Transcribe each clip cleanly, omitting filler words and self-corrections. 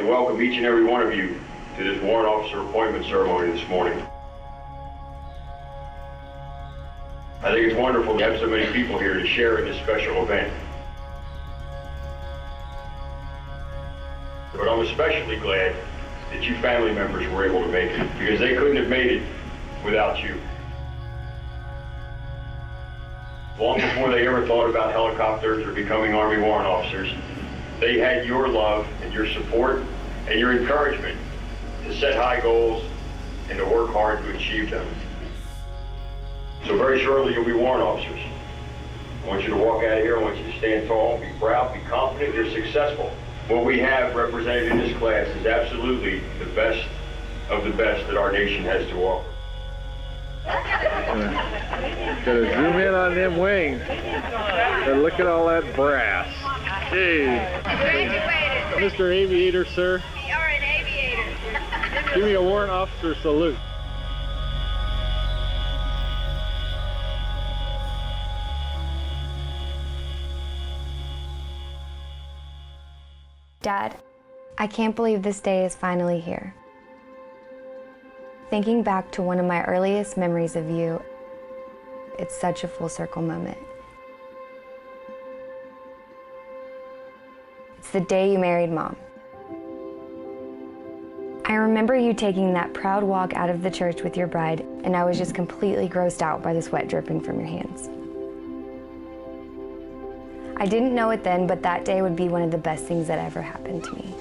to welcome each and every one of you to this warrant officer appointment ceremony this morning. I think it's wonderful to have so many people here to share in this special event. But I'm especially glad that you family members were able to make it, because they couldn't have made it without you. Long before they ever thought about helicopters or becoming Army warrant officers, they had your love and your support and your encouragement to set high goals and to work hard to achieve them. So very shortly you'll be warrant officers. I want you to walk out of here, I want you to stand tall, be proud, be confident you're successful. What we have represented in this class is absolutely the best of the best that our nation has to offer. Gotta zoom in on them wings and look at all that brass. Jeez. Graduated. Mr. Aviator, sir. We are an aviator. Give me a warrant officer salute. Dad, I can't believe this day is finally here. Thinking back to one of my earliest memories of you, it's such a full circle moment. It's the day you married Mom. I remember you taking that proud walk out of the church with your bride, and I was just completely grossed out by the sweat dripping from your hands. I didn't know it then, but that day would be one of the best things that ever happened to me.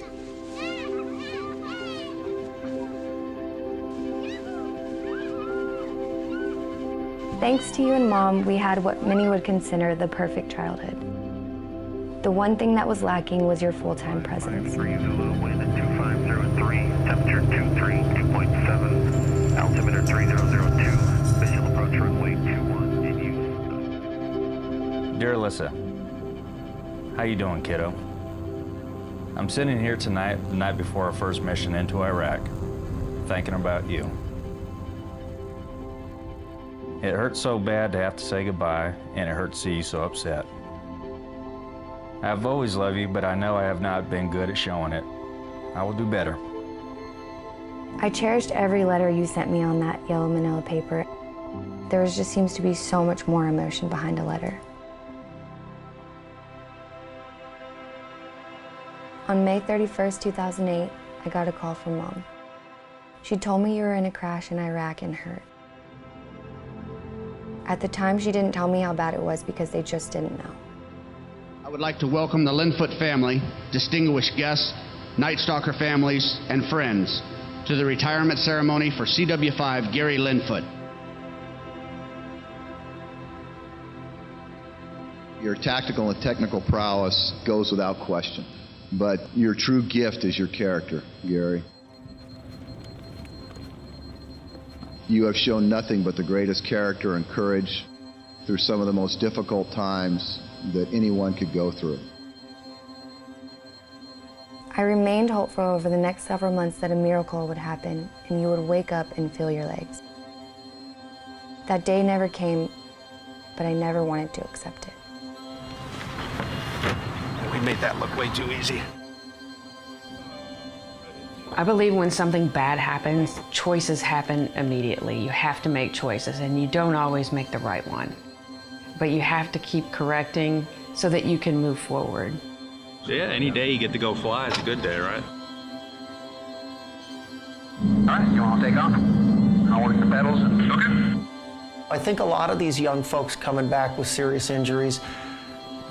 Thanks to you and Mom, we had what many would consider the perfect childhood. The one thing that was lacking was your full-time presence. 3 Zulu, wind at 2503, temperature 23, 2.7, altimeter 3002, visual approach runway 21 in use. Dear Alyssa, how you doing, kiddo? I'm sitting here tonight, the night before our first mission into Iraq, thinking about you. It hurts so bad to have to say goodbye, and it hurts to see you so upset. I've always loved you, but I know I have not been good at showing it. I will do better. I cherished every letter you sent me on that yellow manila paper. There just seems to be so much more emotion behind a letter. On May 31st, 2008, I got a call from Mom. She told me you were in a crash in Iraq and hurt. At the time, she didn't tell me how bad it was because they just didn't know. I would like to welcome the Linfoot family, distinguished guests, Night Stalker families, and friends to the retirement ceremony for CWO5 Gary Linfoot. Your tactical and technical prowess goes without question, but your true gift is your character, Gary. You have shown nothing but the greatest character and courage through some of the most difficult times that anyone could go through. I remained hopeful over the next several months that a miracle would happen and you would wake up and feel your legs. That day never came, but I never wanted to accept it. We made that look way too easy. I believe when something bad happens, choices happen immediately. You have to make choices, and you don't always make the right one. But you have to keep correcting so that you can move forward. Yeah, any day you get to go fly is a good day, right? All right, you want to take off? I'll work the pedals. Okay. I think a lot of these young folks coming back with serious injuries,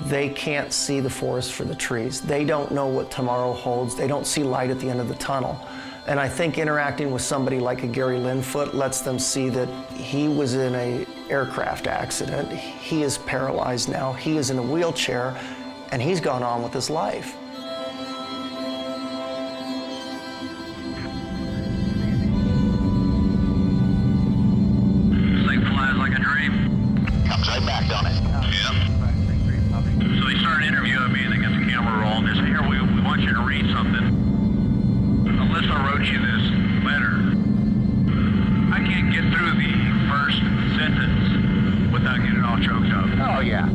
they can't see the forest for the trees. They don't know what tomorrow holds. They don't see light at the end of the tunnel. And I think interacting with somebody like a Gary Linfoot lets them see that he was in an aircraft accident. He is paralyzed now. He is in a wheelchair, and he's gone on with his life. Thing flies like a dream. Comes right back, don't it? Yep. So they started interviewing me, and they got the camera rolling. They said, here, we want you to read something. Alyssa wrote you this letter. I can't get through the first sentence without getting all choked up. Oh, yeah.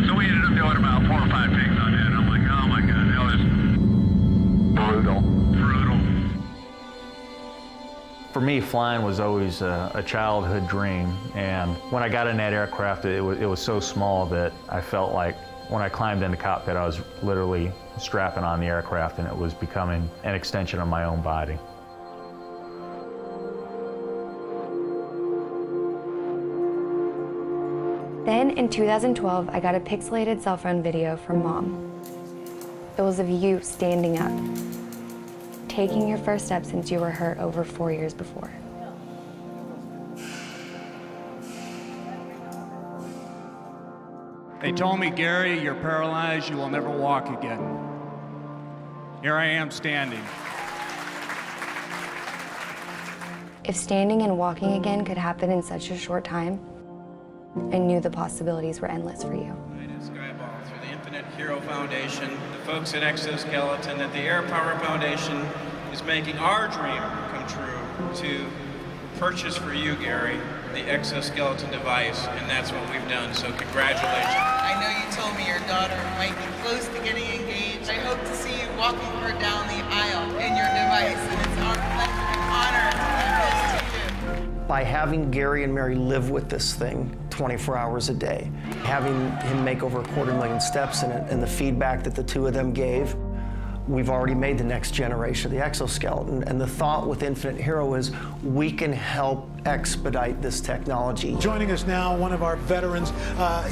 So we ended up doing about 4 or 5 takes on that. I'm like, oh my God, that was For me, flying was always a childhood dream, and when I got in that aircraft, it was so small that I felt like when I climbed in the cockpit, I was literally strapping on the aircraft, and it was becoming an extension of my own body. Then in 2012, I got a pixelated cell phone video from Mom. It was of you standing up, taking your first step since you were hurt over 4 years before. They told me, Gary, you're paralyzed, you will never walk again. Here I am standing. If standing and walking again could happen in such a short time, I knew the possibilities were endless for you. Skyball through the Infinite Hero Foundation, the folks at Exoskeleton, that the Air Power Foundation is making our dream come true to purchase for you, Gary, the exoskeleton device, and that's what we've done, so congratulations. I know you told me your daughter might be close to getting engaged. I hope to see you walking her down the aisle in your device, and it's our pleasure and honor to give this to you. By having Gary and Mary live with this thing 24 hours a day, having him make over 250,000 steps in it, and the feedback that the two of them gave, we've already made the next generation of the exoskeleton. And the thought with Infinite Hero is we can help expedite this technology. Joining us now, one of our veterans.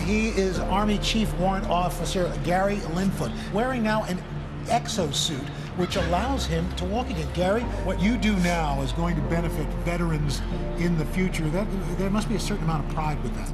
He is Army Chief Warrant Officer Gary Linfoot, wearing now an exosuit, which allows him to walk again. Gary, what you do now is going to benefit veterans in the future. There must be a certain amount of pride with that.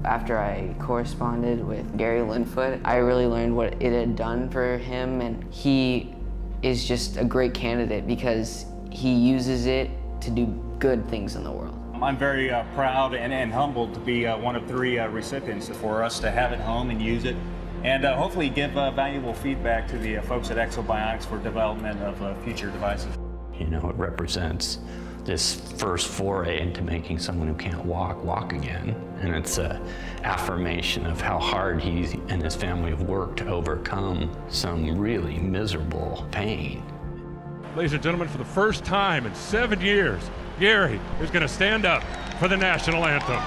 After I corresponded with Gary Linfoot, I really learned what it had done for him, and he is just a great candidate because he uses it to do good things in the world. I'm very proud and humbled to be one of 3 recipients for us to have it home and use it, and hopefully give valuable feedback to the folks at Ekso Bionics for development of future devices. You know, it represents this first foray into making someone who can't walk again. And it's an affirmation of how hard he and his family have worked to overcome some really miserable pain. Ladies and gentlemen, for the first time in 7 years, Gary is going to stand up for the national anthem.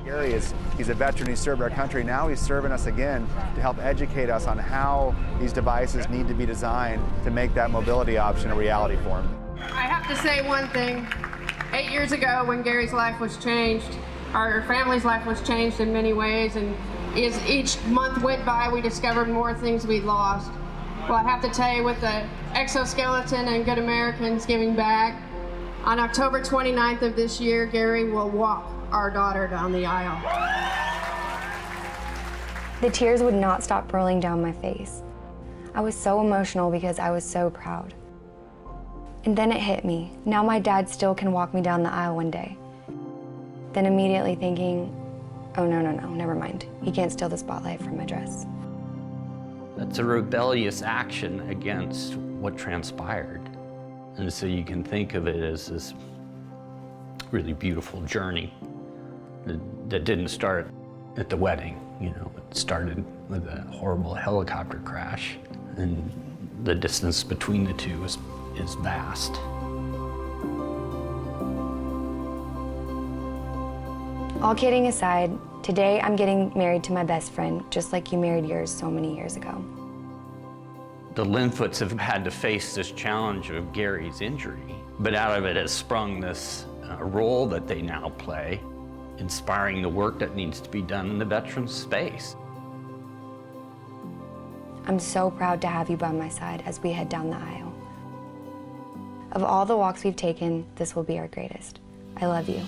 Gary he's a veteran, he served our country. Now he's serving us again to help educate us on how these devices need to be designed to make that mobility option a reality for him. I have to say one thing. 8 years ago, when Gary's life was changed, our family's life was changed in many ways, and as each month went by, we discovered more things we'd lost. Well, I have to tell you, with the exoskeleton and Good Americans giving back, on October 29th of this year, Gary will walk our daughter down the aisle. The tears would not stop rolling down my face. I was so emotional because I was so proud. And then it hit me. Now my dad still can walk me down the aisle one day. Then immediately thinking, oh no, never mind. He can't steal the spotlight from my dress. That's a rebellious action against what transpired. And so you can think of it as this really beautiful journey that didn't start at the wedding. You know, it started with a horrible helicopter crash, and the distance between the two is vast. All kidding aside, today I'm getting married to my best friend, just like you married yours so many years ago. The Linfoots have had to face this challenge of Gary's injury, but out of it has sprung this role that they now play, inspiring the work that needs to be done in the veterans space. I'm so proud to have you by my side as we head down the aisle. Of all the walks we've taken, this will be our greatest. I love you.